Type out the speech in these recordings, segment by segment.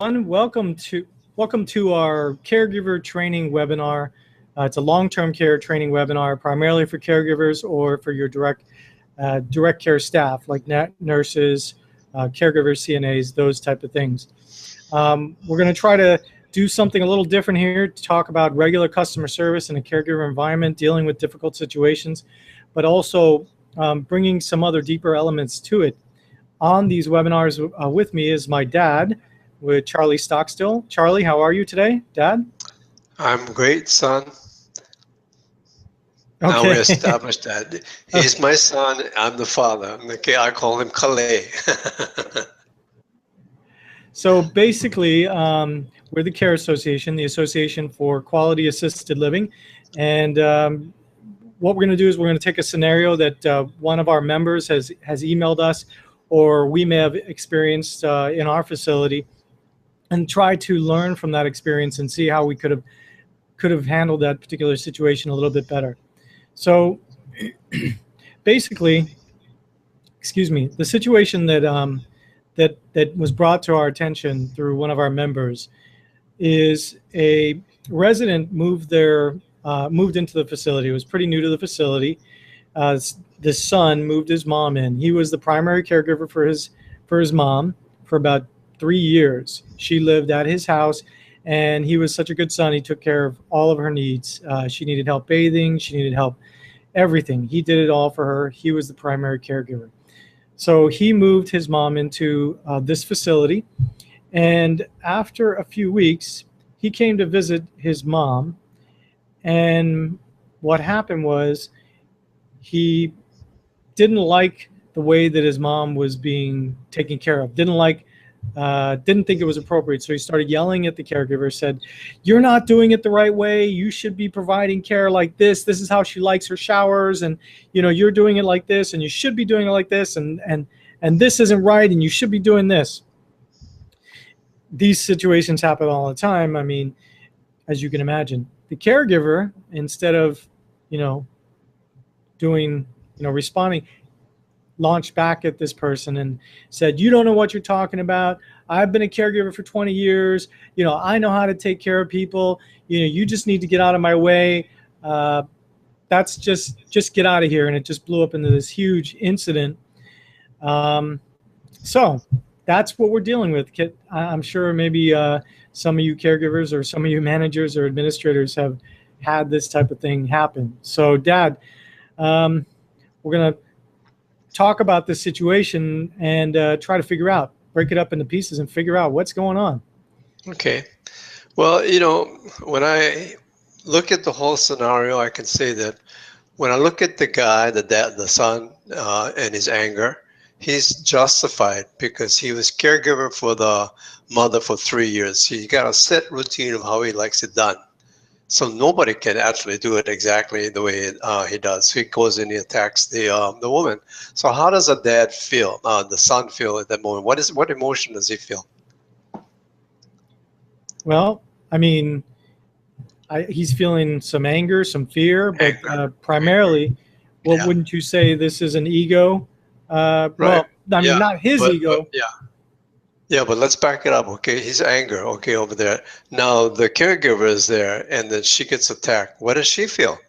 Welcome to our Caregiver Training Webinar. It's a long-term care training webinar, primarily for caregivers or for your direct care staff, like nurses, caregivers, CNAs, those type of things. We're going to try to do something a little different here to talk about regular customer service in a caregiver environment, dealing with difficult situations, but also bringing some other deeper elements to it. On these webinars with me is my dad, with Charlie Stockstill. Charlie, how are you today, Dad? I'm great, son. Okay. Now we established that. He's my son, I'm the father. Okay, I call him Calais. So basically, we're the CARE Association, the Association for Quality Assisted Living. And what we're going to do is we're going to take a scenario that one of our members has emailed us, or we may have experienced in our facility, and try to learn from that experience and see how we could have handled that particular situation a little bit better. So basically, excuse me, the situation that that was brought to our attention through one of our members is a resident moved into the facility. It was pretty new to the facility. The son moved his mom in. He was the primary caregiver for his mom for about 3 years. She lived at his house, and he was such a good son. He took care of all of her needs. She needed help bathing. She needed help everything. He did it all for her. He was the primary caregiver. So he moved his mom into this facility, and after a few weeks, he came to visit his mom, and what happened was he didn't like the way that his mom was being taken care of, didn't think it was appropriate. So he started yelling at the caregiver, said, "You're not doing it the right way. You should be providing care like this. This is how she likes her showers. And, you know, you're doing it like this, and you should be doing it like this. And this isn't right. And you should be doing this." These situations happen all the time. I mean, as you can imagine, the caregiver, instead of, responding, launched back at this person and said, "You don't know what you're talking about. I've been a caregiver for 20 years. I know how to take care of people. You just need to get out of my way. That's just get out of here." And it just blew up into this huge incident. So that's what we're dealing with. I'm sure maybe some of you caregivers or some of you managers or administrators have had this type of thing happen. So, Dad, we're going to talk about this situation and try to break it up into pieces and figure out what's going on. Okay. Well, when I look at the whole scenario, I can say that when I look at the guy, the son, and his anger, he's justified because he was caregiver for the mother for 3 years. He got a set routine of how he likes it done. So nobody can actually do it exactly the way he does. He goes in, he attacks the woman. So how does a dad feel, the son feel at that moment? What emotion does he feel? Well, I mean, he's feeling some anger, some fear, but primarily, well, wouldn't you say this is an ego? Right. Well, I mean, not his ego. Yeah, but let's back it up, okay? His anger, okay, over there. Now, the caregiver is there, and then she gets attacked. What does she feel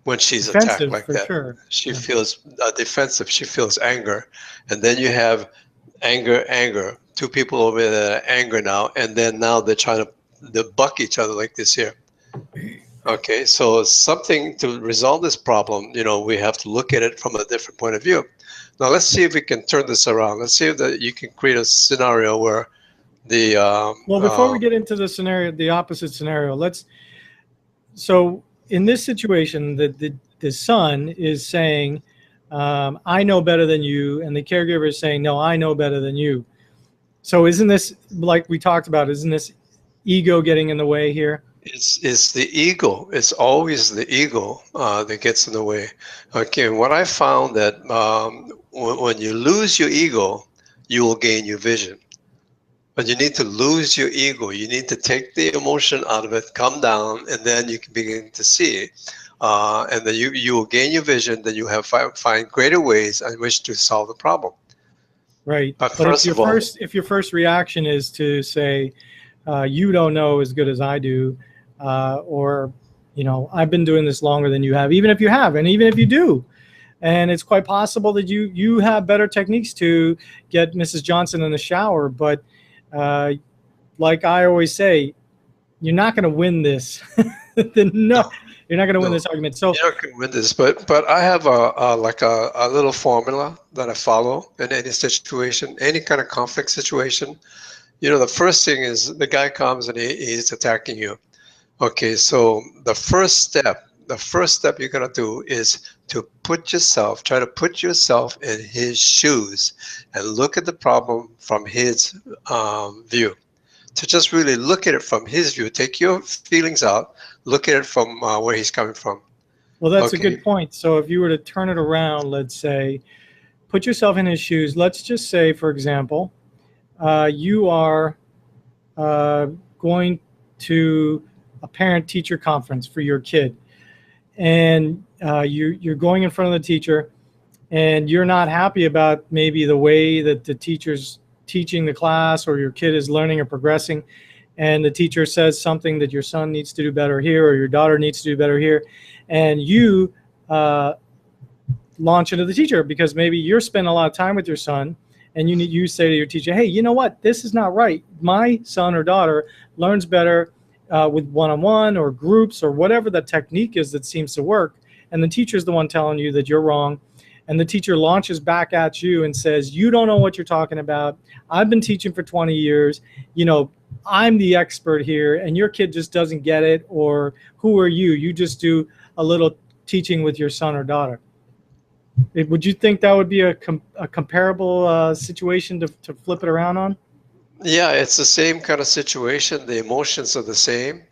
when she's attacked like that? Sure. She feels defensive. She feels anger. And then you have anger. Two people over there that are angry now, and then now they're trying to buck each other like this here. Okay, so something to resolve this problem, we have to look at it from a different point of view. Now let's see if we can turn this around. Let's see if you can create a scenario where the well, before we get into the scenario, the opposite scenario, so in this situation, the son is saying, "I know better than you," and the caregiver is saying, "No, I know better than you." So isn't this, like we talked about, isn't this ego getting in the way here? It's the ego. It's always the ego that gets in the way. Okay, what I found that when you lose your ego, you will gain your vision. But you need to lose your ego. You need to take the emotion out of it, come down, and then you can begin to see. And then you will gain your vision. Then you have find greater ways in which to solve the problem. Right. But But first of all, if your first reaction is to say, you don't know as good as I do, or, I've been doing this longer than you have, even if you have, and even if you do, and it's quite possible that you have better techniques to get Mrs. Johnson in the shower, but like I always say, you're not going to win this. No, you're not going to win this argument. So you're not going to win this, but I have a little formula that I follow in any situation, any kind of conflict situation. The first thing is the guy comes and he's attacking you. Okay, so the first step you're gonna do is to try to put yourself in his shoes and look at the problem from his view. To just really look at it from his view, take your feelings out, look at it from where he's coming from. Well, that's a good point. So if you were to turn it around, let's say, put yourself in his shoes. Let's just say, for example, you are going to a parent-teacher conference for your kid, and you're going in front of the teacher, and you're not happy about maybe the way that the teacher's teaching the class, or your kid is learning or progressing, and the teacher says something that your son needs to do better here, or your daughter needs to do better here, and you launch into the teacher because maybe you're spending a lot of time with your son, and you say to your teacher, hey, you know what, this is not right. My son or daughter learns better with one-on-one or groups or whatever the technique is that seems to work, and the teacher's the one telling you that you're wrong, and the teacher launches back at you and says, you don't know what you're talking about. I've been teaching for 20 years. I'm the expert here, and your kid just doesn't get it, or who are you? You just do a little teaching with your son or daughter. Would you think that would be a comparable situation to flip it around on? Yeah, it's the same kind of situation. The emotions are the same.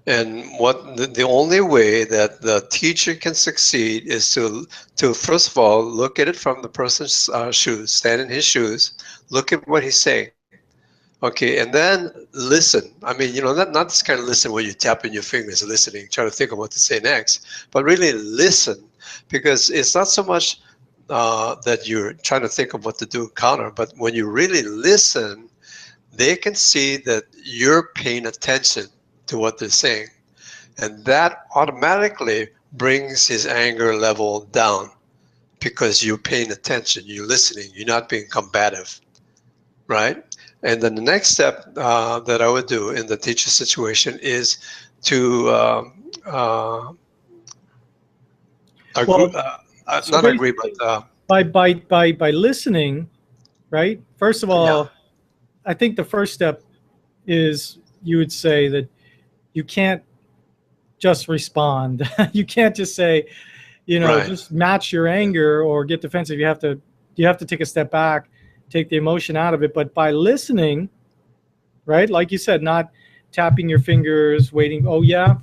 And the only way that the teacher can succeed is to first of all look at it from the person's shoes, stand in his shoes, look at what he's saying, okay, and then listen. I mean, not this kind of listen where you tapping your fingers listening, trying to think of what to say next, but really listen, because it's not so much that you're trying to think of what to do counter, but when you really listen, they can see that you're paying attention to what they're saying, and that automatically brings his anger level down because you're paying attention, you're listening, you're not being combative, right? And then the next step that I would do in the teacher situation is to by listening, right? First of all, I think the first step is you would say that you can't just respond. You can't just say, just match your anger or get defensive. You have to take a step back, take the emotion out of it. But by listening, right, like you said, not tapping your fingers, waiting. Oh yeah,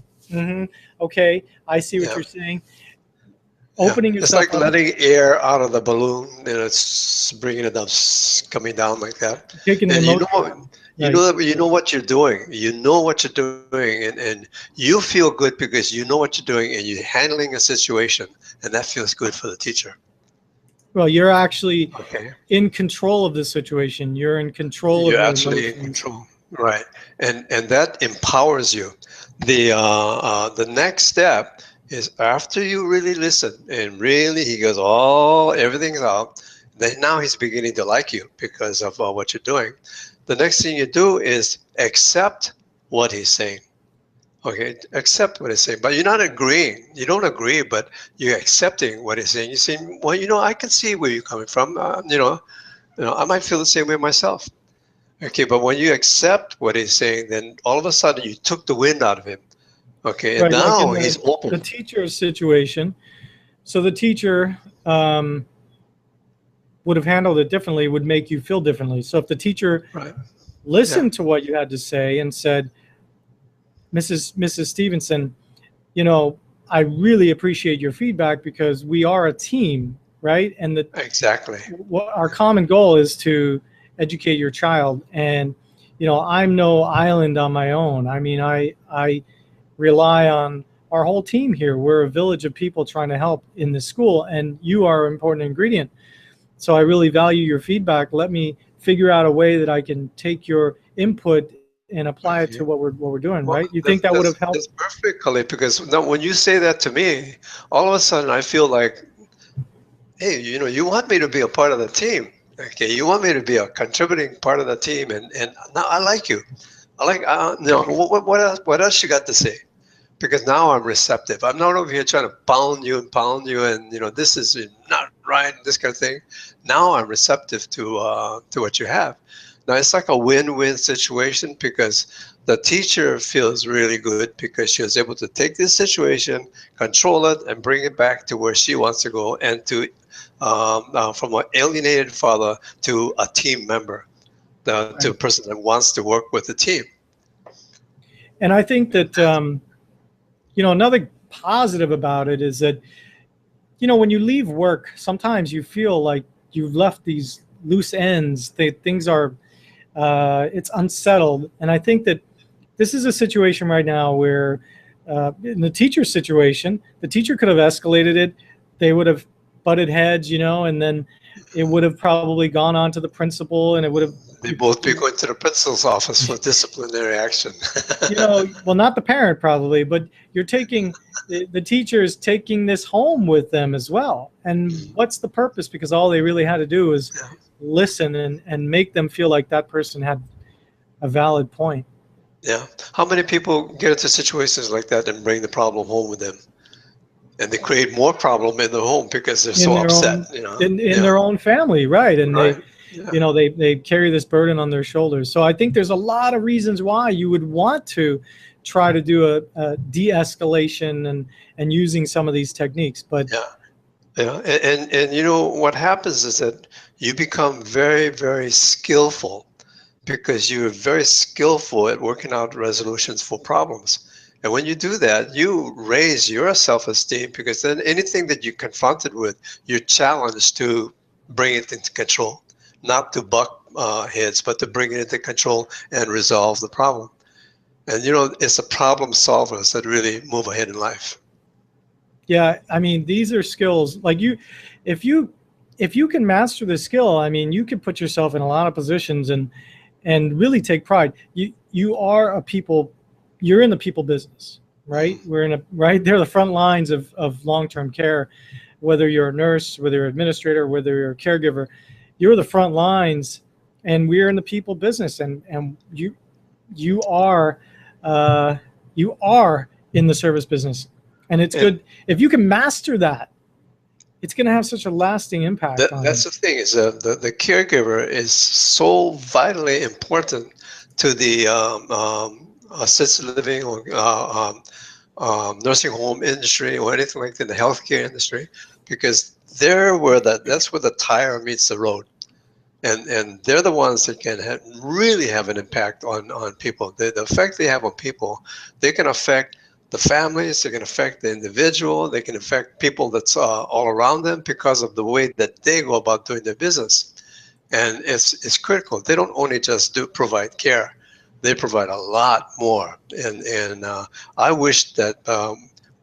okay, I see what you're saying. Opening yourself. It's like letting air out of the balloon, it's bringing it up, coming down like that. Taking the emotion. You know what you're doing. You know what you're doing, and you feel good because you know what you're doing, and you're handling a situation, and that feels good for the teacher. Well, you're actually in control of the situation. You're in control. You're actually in control, right? And that empowers you. The next step is after you really listen and really he goes everything's out. Then now he's beginning to like you because of what you're doing. The next thing you do is accept what he's saying. Okay, accept what he's saying, but you're not agreeing. You don't agree, but you're accepting what he's saying. You're saying, well, I can see where you're coming from. I might feel the same way myself. Okay, but when you accept what he's saying, then all of a sudden you took the wind out of him. Okay, and now he's open. The teacher's situation. So the teacher would have handled it differently, would make you feel differently. So if the teacher listened to what you had to say and said, Mrs. Stevenson, I really appreciate your feedback because we are a team, right? And our common goal is to educate your child. And, I'm no island on my own. I mean, I rely on our whole team here. We're a village of people trying to help in this school, and you are an important ingredient. so I really value your feedback. Let me figure out a way that I can take your input and apply it to what we're doing, Well, right? You think that would have helped? That's perfect, Khalid, because now when you say that to me, all of a sudden I feel like, hey, you want me to be a part of the team. Okay, you want me to be a contributing part of the team, and now I like you. I like, what else you got to say? Because now I'm receptive. I'm not over here trying to pound you, and this is not right, this kind of thing. Now I'm receptive to what you have. Now it's like a win-win situation, because the teacher feels really good because she was able to take this situation, control it, and bring it back to where she wants to go, and to from an alienated father to a team member, to a person that wants to work with the team. And I think that another positive about it is that, when you leave work, sometimes you feel like you've left these loose ends. Things are, it's unsettled. And I think that this is a situation right now where, in the teacher's situation, the teacher could have escalated it. They would have butted heads, and then it would have probably gone on to the principal, and it would have. They both be going to the principal's office for disciplinary action. Well, not the parent probably, but you're taking, the teacher is taking this home with them as well. And what's the purpose? Because all they really had to do was listen and make them feel like that person had a valid point. Yeah. How many people get into situations like that and bring the problem home with them? And they create more problem in the home because they're so upset. In their own family, right? And they carry this burden on their shoulders. So I think there's a lot of reasons why you would want to try to do a de-escalation and using some of these techniques. But and what happens is that you become very, very skillful, because you're very skillful at working out resolutions for problems. And when you do that, you raise your self-esteem, because then anything that you're confronted with, you're challenged to bring it into control, not to buck heads, but to bring it into control and resolve the problem. And it's the problem solvers that really move ahead in life. Yeah, I mean, these are skills. Like if you can master this skill, I mean, you can put yourself in a lot of positions and really take pride. You're in the people business, right? They're the front lines of long-term care. Whether you're a nurse, whether you're an administrator, whether you're a caregiver, you're the front lines, and we're in the people business. And you are in the service business, and it's good if you can master that. It's going to have such a lasting impact. That's the thing, is the caregiver is so vitally important to the assisted living or nursing home industry or anything like that, in the healthcare industry, because that's where the tire meets the road, and they're the ones that can really have an impact on people. The effect they have on people, they can affect the families, they can affect the individual, they can affect people that's all around them because of the way that they go about doing their business. And it's critical. They don't only just provide care, they provide a lot more. And I wish that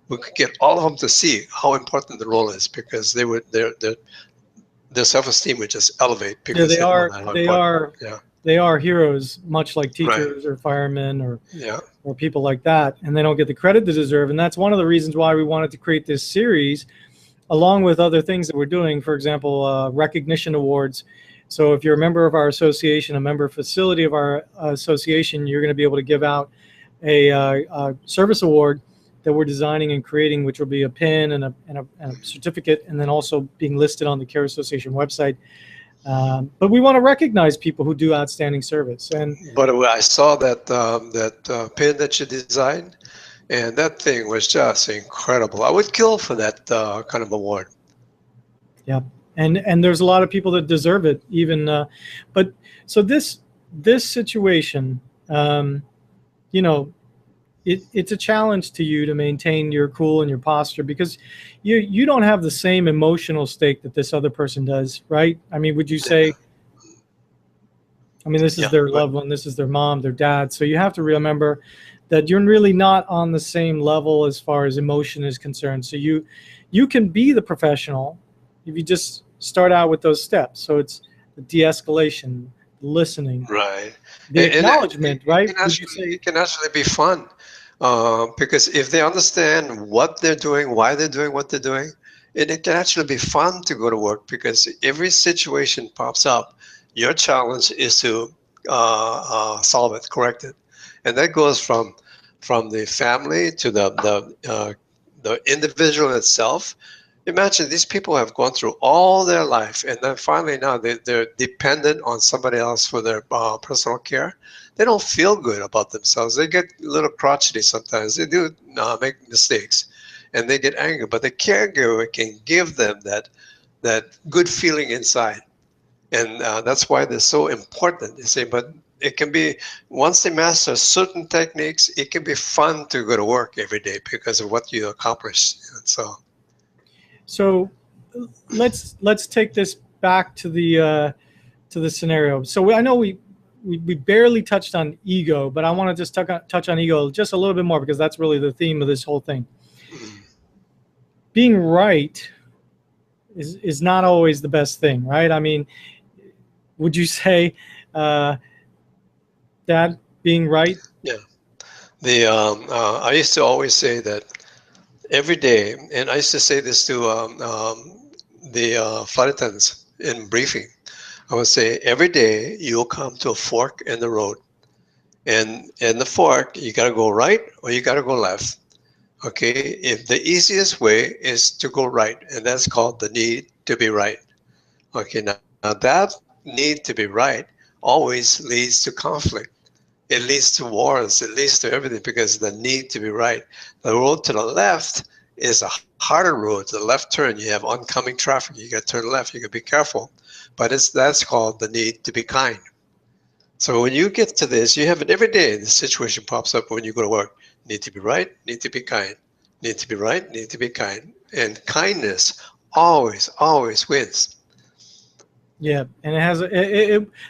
we could get all of them to see how important the role is, because their self-esteem would just elevate. Because they are heroes, much like teachers or firemen or people like that, and they don't get the credit they deserve. And that's one of the reasons why we wanted to create this series, along with other things that we're doing. For example, recognition awards. So if you're a member of our association, a member facility of our association, you're going to be able to give out a service award that we're designing and creating, which will be a pin and a certificate, and then also being listed on the Care Association website. But we want to recognize people who do outstanding service. But I saw that pin that you designed, and that thing was just incredible. I would kill for that kind of award. Yeah. And there's a lot of people that deserve it, even. But so this situation, it's a challenge to you to maintain your cool and your posture, because you don't have the same emotional stake that this other person does, right? I mean, would you say? I mean, this is their loved one, this is their mom, their dad. So you have to remember that you're really not on the same level as far as emotion is concerned. So you can be the professional if you just start out with those steps. So it's the de-escalation, listening, right, the acknowledgement, right? Would you say it can actually be fun, because if they understand what they're doing, why they're doing what they're doing, it can actually be fun to go to work, because every situation pops up. Your challenge is to solve it, correct it, and that goes from the family to the individual itself. Imagine these people have gone through all their life, and then finally now they're dependent on somebody else for their personal care. They don't feel good about themselves. They get a little crotchety sometimes. They do make mistakes, and they get angry. But the caregiver can give them that good feeling inside, and that's why they're so important. You see, but it can be, once they master certain techniques, it can be fun to go to work every day because of what you accomplish. So let's take this back to the scenario. So I know we barely touched on ego, but I want to just touch on ego just a little bit more, because that's really the theme of this whole thing. Being right is not always the best thing, right? I mean, would you say, Dad, being right? Yeah. I used to always say that every day, and I used to say this to the flight attendants in briefing. I would say, every day you'll come to a fork in the road, and in the fork you got to go right or you got to go left. Okay, if the easiest way is to go right, and that's called the need to be right. Okay, now that need to be right always leads to conflict. It leads to wars. It leads to everything, because the need to be right. The road to the left is a harder road. The left turn, you have oncoming traffic. You got to turn left. You got to be careful. But that's called the need to be kind. So when you get to this, you have it every day. The situation pops up when you go to work. Need to be right. Need to be kind. Need to be right. Need to be kind. And kindness always, always wins. Yeah, and it has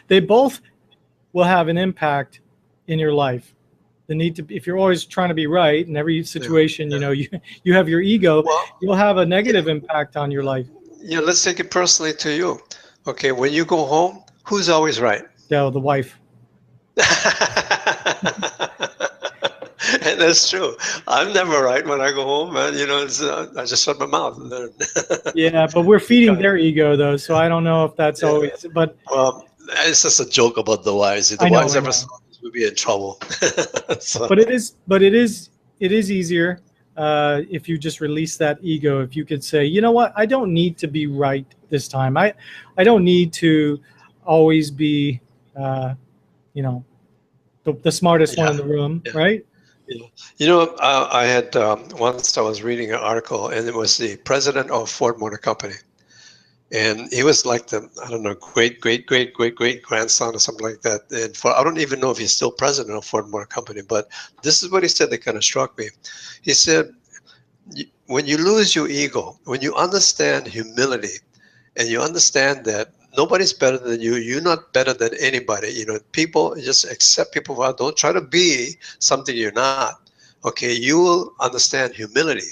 they both will have an impact in your life. The need to, if you're always trying to be right in every situation, you know, you have your ego, you'll have a negative impact on your life. Yeah, let's take it personally to you. Okay, when you go home, who's always right? Yeah, the wife. And that's true. I'm never right when I go home, man. You know, I just shut my mouth. Yeah, but we're feeding their ego, though, so I don't know if that's always. But well, it's just a joke about the wives. If the wives ever saw this, we'd be in trouble. So. But it is easier if you just release that ego. If you could say, you know what, I don't need to be right this time. I don't need to always be, you know, the smartest one in the room, right? Yeah. You know, I had once I was reading an article, and it was the president of Ford Motor Company, and he was like the, I don't know, great grandson or something like that. And I don't even know if he's still president of Ford Motor Company, but this is what he said that kind of struck me. He said, when you lose your ego, when you understand humility, and you understand that nobody's better than you, you're not better than anybody. You know, people, just accept people. Don't try to be something you're not. Okay, you will understand humility.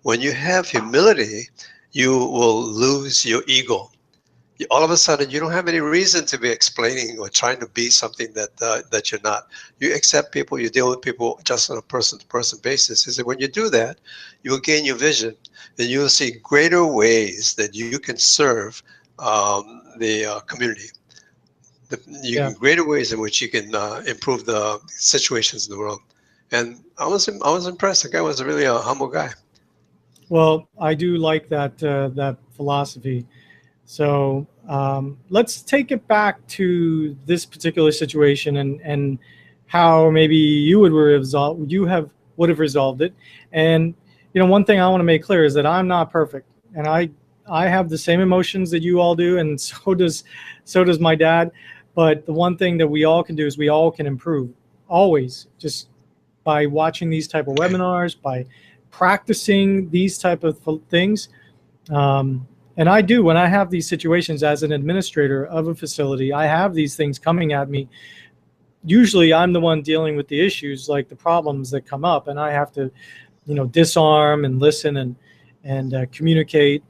When you have humility, you will lose your ego. All of a sudden, you don't have any reason to be explaining or trying to be something that you're not. You accept people, you deal with people just on a person-to-person basis. Is that when you do that, you will gain your vision, and you will see greater ways that you can serve the community. Greater ways in which you can improve the situations in the world. And I was impressed. The guy was really a humble guy. Well, I do like that philosophy. So let's take it back to this particular situation and how maybe you would have resolved it. And you know, one thing I want to make clear is that I'm not perfect, and I have the same emotions that you all do, and so does my dad. But the one thing that we all can do is we all can improve, always, just by watching these type of webinars, by practicing these type of things. And I do, when I have these situations as an administrator of a facility, I have these things coming at me. Usually I'm the one dealing with the issues, like the problems that come up, and I have to, you know, disarm and listen and communicate.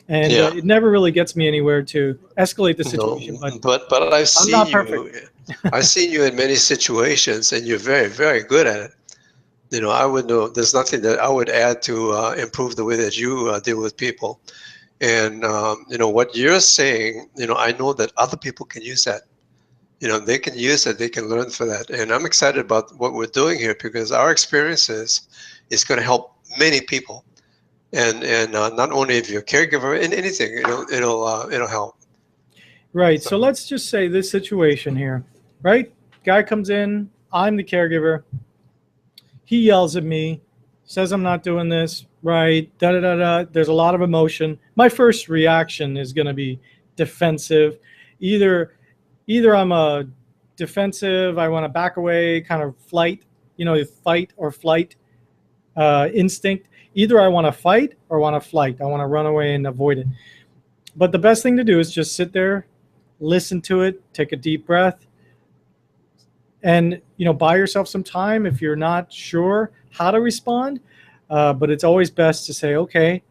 And it never really gets me anywhere to escalate the situation. No, but I've seen not perfect. I've seen you in many situations, and you're very, very good at it. You know, I would know there's nothing that I would add to improve the way that you deal with people. And you know what you're saying. You know, I know that other people can use that. You know, they can use it. They can learn for that. And I'm excited about what we're doing here because our experiences is going to help many people. And not only if you're a caregiver in anything, it'll help. Right. So let's just say this situation here, right? Guy comes in, I'm the caregiver. He yells at me, says I'm not doing this right, da da da da. There's a lot of emotion. My first reaction is going to be defensive. Either I'm a defensive, I want to back away, kind of flight, fight or flight instinct. Either I want to fight or want to flight. I want to run away and avoid it. But the best thing to do is just sit there, listen to it, take a deep breath, and buy yourself some time if you're not sure how to respond. But it's always best to say, okay,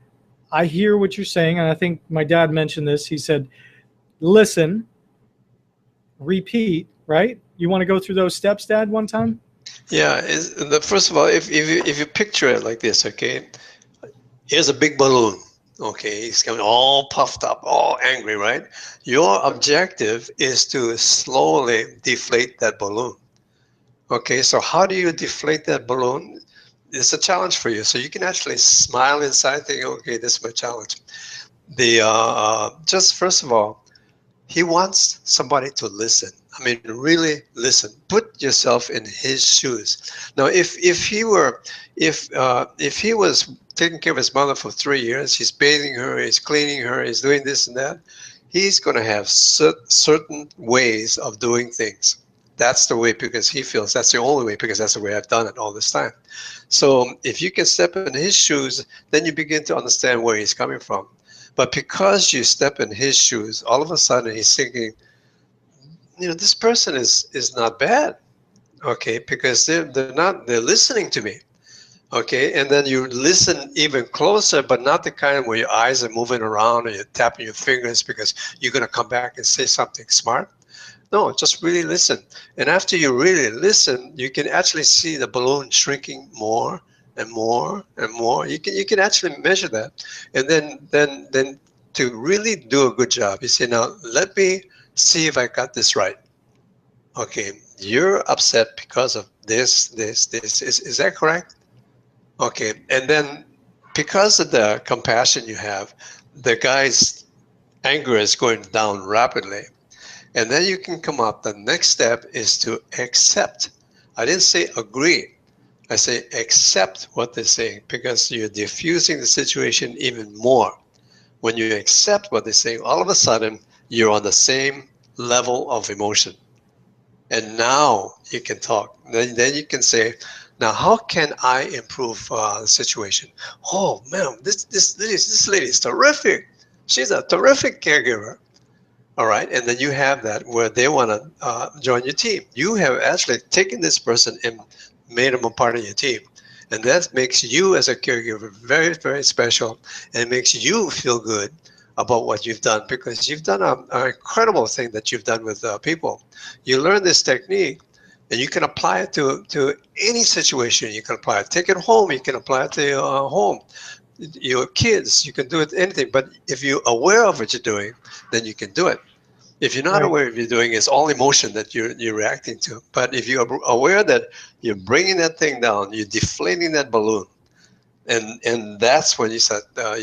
I hear what you're saying. And I think my dad mentioned this. He said, listen, repeat, right? You want to go through those steps, Dad, one time? Yeah. First of all, if you picture it like this, okay, here's a big balloon. Okay, he's coming all puffed up, all angry, right? Your objective is to slowly deflate that balloon. Okay, so how do you deflate that balloon? It's a challenge for you. So you can actually smile inside, thinking, okay, this is my challenge. Just first of all, he wants somebody to listen. I mean, really listen. Put yourself in his shoes. Now, if he was taking care of his mother for 3 years, he's bathing her, he's cleaning her, he's doing this and that, he's going to have certain ways of doing things. That's the way because he feels that's the only way because that's the way I've done it all this time. So if you can step in his shoes, then you begin to understand where he's coming from. But because you step in his shoes, all of a sudden he's thinking, this person is not bad, okay, because they're listening to me, okay, and then you listen even closer, but not the kind where your eyes are moving around or you're tapping your fingers because you're going to come back and say something smart. No, just really listen. And after you really listen, you can actually see the balloon shrinking more and more and more. You can actually measure that. And then to really do a good job, you say, now let me see if I got this right. Okay, you're upset because of this. Is that correct? Okay, and then because of the compassion you have, the guy's anger is going down rapidly. And then you can come up, the next step is to accept. I didn't say agree. I say accept what they're saying because you're diffusing the situation even more. When you accept what they're saying, all of a sudden, you're on the same level of emotion. And now you can talk. Then you can say, now how can I improve the situation? Oh man, this lady is terrific. She's a terrific caregiver. All right, and then you have that where they want to join your team. You have actually taken this person and made them a part of your team. And that makes you as a caregiver very, very special, and it makes you feel good about what you've done because you've done an incredible thing that you've done with people. You learn this technique and you can apply it to any situation. You can apply it, take it home, you can apply it to your home. Your kids, you can do it anything, but if you're aware of what you're doing, then you can do it. If you're not aware of what you're doing, it's all emotion that you're reacting to. But if you're aware that you're bringing that thing down, you're deflating that balloon, and that's when you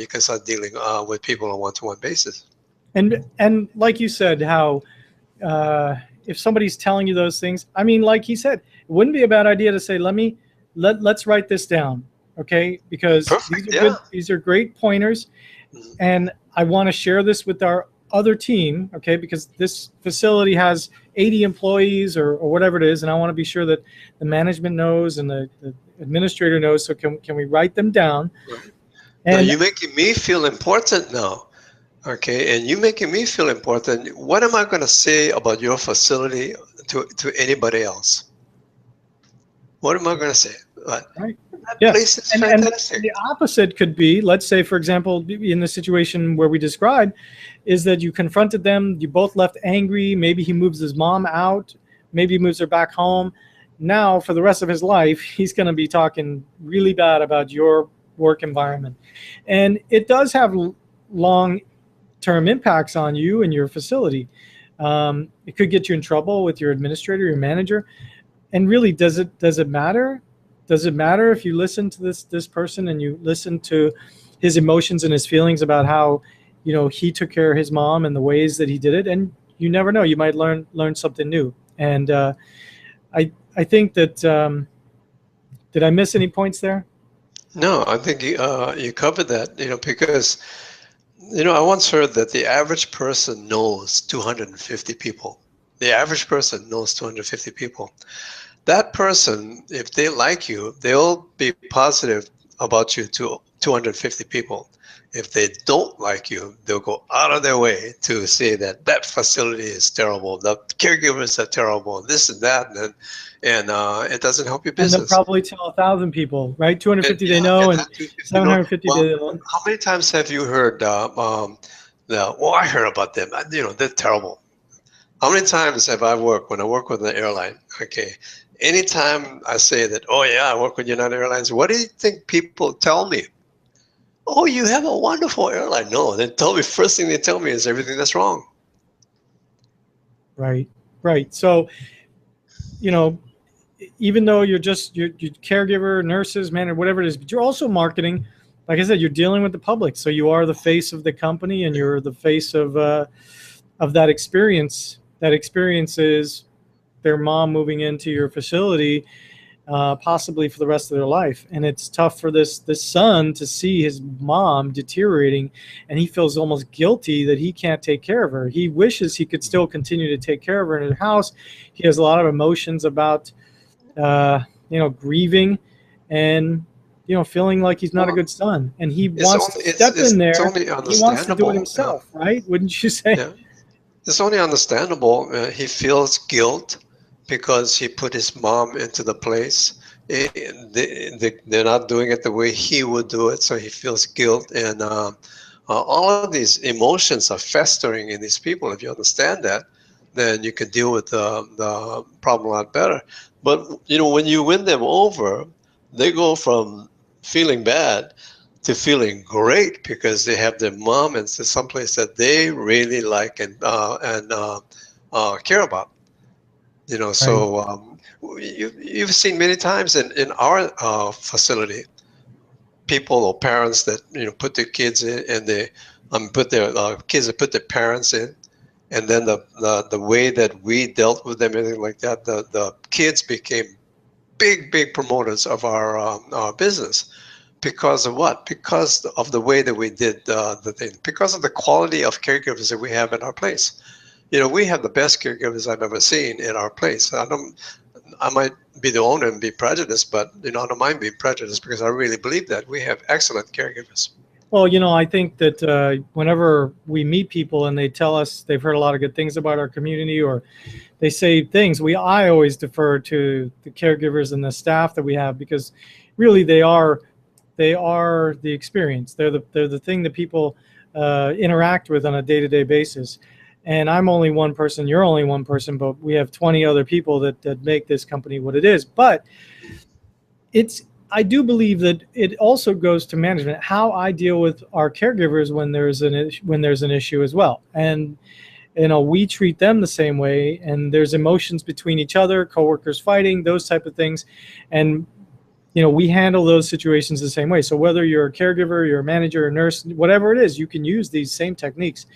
can start dealing with people on a one-to-one basis. And like you said, how if somebody's telling you those things, I mean, like he said, it wouldn't be a bad idea to say, let's write this down. Okay, because these are great pointers, and I want to share this with our other team. Okay, because this facility has 80 employees or whatever it is, and I want to be sure that the management knows and the administrator knows. So can we write them down? Right. And now you're making me feel important now. Okay, and you making me feel important. What am I going to say about your facility to anybody else? What am I going to say? Right. That Yeah. place is And fantastic. the opposite could be, let's say, for example, in the situation where we described, is that you confronted them, you both left angry, maybe he moves his mom out, maybe he moves her back home. Now, for the rest of his life, he's going to be talking really bad about your work environment. And it does have long-term impacts on you and your facility. It could get you in trouble with your administrator, your manager. And really, does it matter? Does it matter if you listen to this person and you listen to his emotions and his feelings about how, he took care of his mom and the ways that he did it? And you never know, you might learn something new. And I think that did I miss any points there? No, I think you covered that. Because I once heard that the average person knows 250 people. The average person knows 250 people. That person, if they like you, they'll be positive about you to 250 people. If they don't like you, they'll go out of their way to say that facility is terrible, the caregivers are terrible, this and that, and it doesn't help your And they'll business. probably tell 1,000 people, right? 250 they Yeah, know, and 250, 750 well, they don't. how many times have you heard, well, I heard about them, they're terrible. How many times have when I work with an airline, okay, anytime I say that, oh yeah, I work with United Airlines, what do you think people tell me? Oh, you have a wonderful airline. No, first thing they tell me is everything that's wrong. Right, right. So, even though you're caregiver, nurses, manager, whatever it is, but you're also marketing. Like I said, you're dealing with the public, so you are the face of the company, and you're the face of that experience. That experience is their mom moving into your facility, possibly for the rest of their life. And it's tough for this son to see his mom deteriorating, and he feels almost guilty that he can't take care of her. He wishes he could still continue to take care of her in his house. He has a lot of emotions about grieving and feeling like he's not a good son, and he wants to step in there. It's only He wants to do it understandable. himself, right? Wouldn't you say? Yeah, it's only understandable. He feels guilt because he put his mom into the place. They're not doing it the way he would do it, so he feels guilt, and all of these emotions are festering in these people. If you understand that, then you can deal with the problem a lot better. But when you win them over, they go from feeling bad to feeling great because they have their mom in someplace that they really like and care about. Right. So you've seen many times in our facility, people or parents that put their kids in, and they put their kids that put their parents in, and then the way that we dealt with them, anything like that, the kids became big promoters of our business. Because of what? Because of the way that we did the thing. Because of the quality of caregivers that we have in our place. We have the best caregivers I've ever seen in our place. I might be the owner and be prejudiced, but I don't mind being prejudiced because I really believe that we have excellent caregivers. Well, I think that whenever we meet people and they tell us they've heard a lot of good things about our community, or they say things, I always defer to the caregivers and the staff that we have, because really they are the experience. They're the thing that people interact with on a day-to-day basis. And I'm only one person, you're only one person, but we have 20 other people that make this company what it is. But I do believe that it also goes to management, how I deal with our caregivers when there's an issue as well. And we treat them the same way, and there's emotions between each other, coworkers fighting, those type of things. And we handle those situations the same way. So whether you're a caregiver, you're a manager, a nurse, whatever it is, you can use these same techniques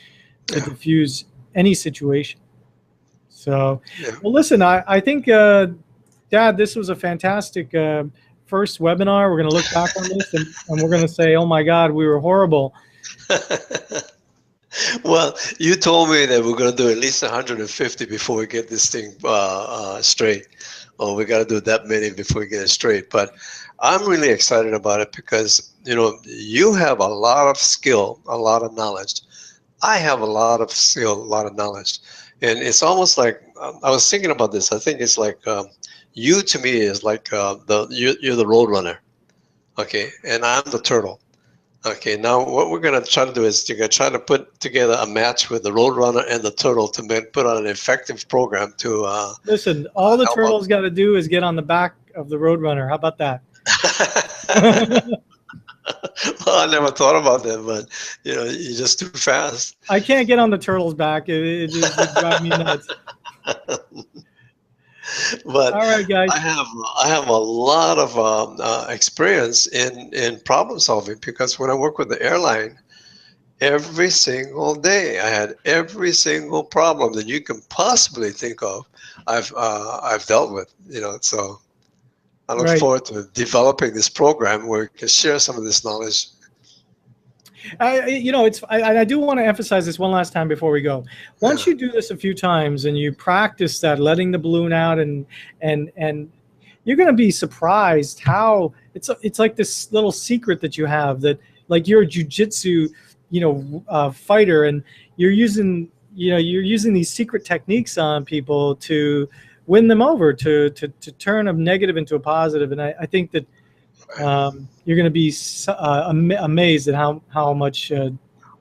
to diffuse any situation. So, well, listen, I think, Dad, this was a fantastic first webinar. We're going to look back on this and we're going to say, oh my God, we were horrible. Well, you told me that we're going to do at least 150 before we get this thing straight. Oh, we got to do that many before we get it straight. But I'm really excited about it because, you have a lot of skill, a lot of knowledge. I have a lot of skill, a lot of knowledge. And it's almost like I was thinking about this. I think it's like you to me is like you're the road runner, okay, and I'm the turtle. Okay, now what we're going to try to do is to try to put together a match with the Roadrunner and the Turtle to put on an effective program to listen, all the help turtle's got to do is get on the back of the Roadrunner. How about that? Well, I never thought about that, but you know, you're just too fast. I can't get on the turtle's back. It drives me nuts. But all right, guys. I have a lot of experience in problem solving, because when I work with the airline, every single day I had every single problem that you can possibly think of. I've dealt with, you know. So I look forward to developing this program where we can share some of this knowledge. You know, I do want to emphasize this one last time before we go. Once you do this a few times and you practice that, letting the balloon out, and you're going to be surprised how it's like this little secret that you have, that like you're a jujitsu, you know, fighter, and you're using these secret techniques on people to win them over, to turn a negative into a positive. And I think that you're going to be amazed at how much.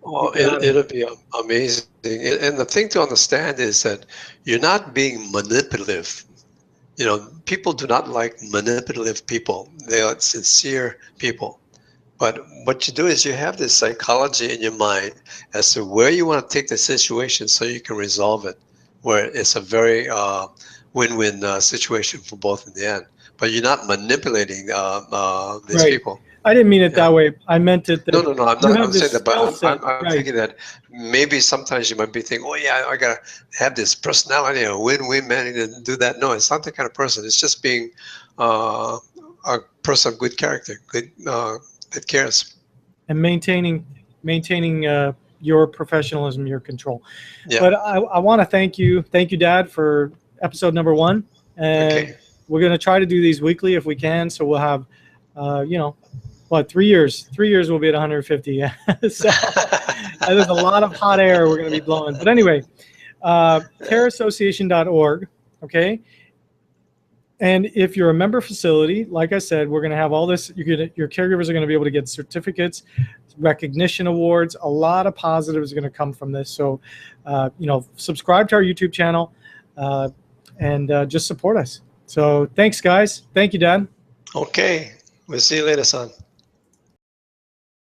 Well, it'll be amazing. And the thing to understand is that you're not being manipulative. You know, people do not like manipulative people. They are sincere people. But what you do is you have this psychology in your mind as to where you want to take the situation so you can resolve it, where it's a very win-win situation for both in the end. But you're not manipulating these people. I didn't mean it that way. I meant it that no, I'm not. I'm saying that, but I'm thinking that maybe sometimes you might be thinking, oh yeah, I gotta have this personality, a win-win man, and do that. No, it's not that kind of person. It's just being a person of good character, good that cares, and maintaining your professionalism, your control. Yeah. But I want to thank you, Dad, for episode number 1, and we're going to try to do these weekly if we can. So we'll have, you know, what, 3 years? 3 years we'll be at 150. So there's a lot of hot air we're going to be blowing. But anyway, careassociation.org, okay? And if you're a member facility, like I said, we're going to have all this. Your caregivers are going to be able to get certificates, recognition awards. A lot of positives are going to come from this. So, you know, subscribe to our YouTube channel and just support us. So thanks, guys. Thank you, Dad. Okay. We'll see you later, son.